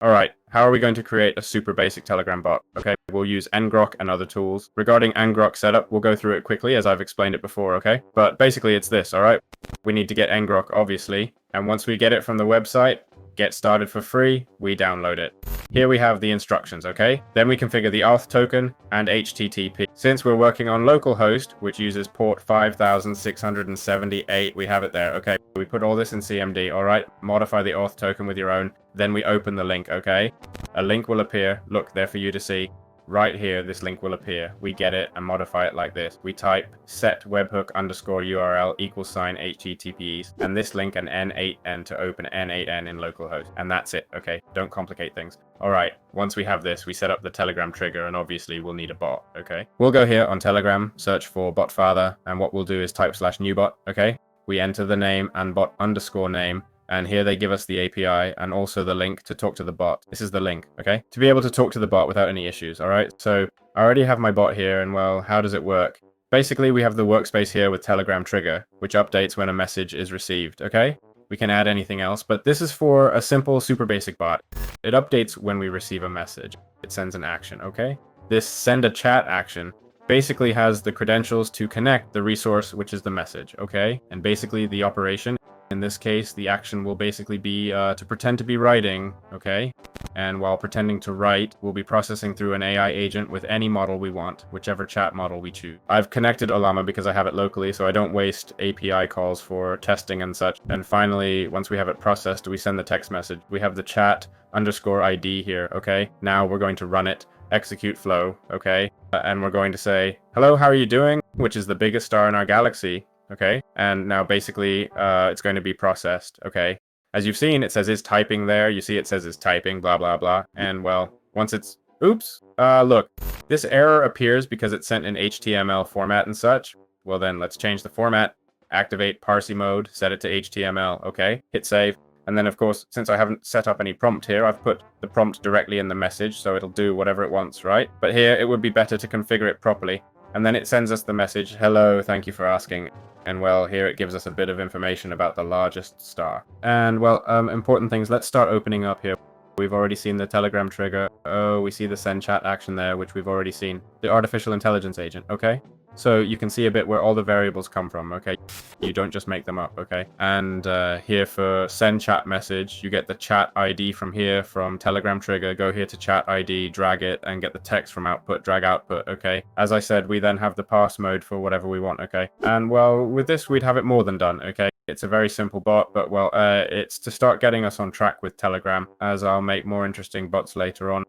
Alright, how are we going to create a super basic Telegram bot? Okay, we'll use Ngrok and other tools. Regarding Ngrok setup, we'll go through it quickly as I've explained it before, okay? But basically it's this, alright? We need to get Ngrok, obviously, and once we get it from the website, get started for free, we download it. Here we have the instructions, okay? Then we configure the auth token and HTTP. Since we're working on localhost, which uses port 5678, we have it there, okay? We put all this in CMD, alright? Modify the auth token with your own, then we open the link, okay? A link will appear, look there for you to see. Right here, this link will appear. We get it and modify it like this. We type set webhook underscore URL equals sign HTTPS and this link and n8n to open n8n in localhost. And that's it, okay? Don't complicate things. Alright, once we have this, we set up the Telegram trigger and obviously we'll need a bot, okay? We'll go here on Telegram, search for botfather, and what we'll do is type /new bot, okay? We enter the name and bot underscore name. And here they give us the API and also the link to talk to the bot. This is the link, okay? To be able to talk to the bot without any issues, all right? So I already have my bot here, and well, how does it work? Basically, we have the workspace here with Telegram trigger, which updates when a message is received, okay? We can add anything else, but this is for a simple, super basic bot. It updates when we receive a message. It sends an action, okay? This send a chat action basically has the credentials to connect the resource, which is the message, okay? And basically the operation, in this case, the action will basically be to pretend to be writing, okay? And while pretending to write, we'll be processing through an AI agent with any model we want, whichever chat model we choose. I've connected Olama because I have it locally, so I don't waste API calls for testing and such. And finally, once we have it processed, we send the text message. We have the chat underscore ID here, okay? Now we're going to run it, execute flow, okay? And we're going to say, hello, how are you doing? Which is the biggest star in our galaxy. Okay, and now basically it's going to be processed, okay? As you've seen, it says is typing there. You see it says is typing, blah, blah, blah. And well, once it's, oops, look, this error appears because it's sent in HTML format and such. Well then, let's change the format, activate Parsi mode, set it to HTML, okay? Hit save. And then of course, since I haven't set up any prompt here, I've put the prompt directly in the message, so it'll do whatever it wants, right? But here, it would be better to configure it properly. And then it sends us the message, hello, thank you for asking. And well, here it gives us a bit of information about the largest star. And well, important things, let's start opening up here. We've already seen the Telegram trigger. Oh, we see the send chat action there, which we've already seen. The artificial intelligence agent, okay? So you can see a bit where all the variables come from, okay? You don't just make them up, okay? And here for send chat message, you get the chat ID from here, from Telegram trigger. Go here to chat ID, drag it, and get the text from output, drag output, okay? As I said, we then have the parse mode for whatever we want, okay? And well, with this, we'd have it more than done, okay? It's a very simple bot, but well, it's to start getting us on track with Telegram, as I'll make more interesting bots later on.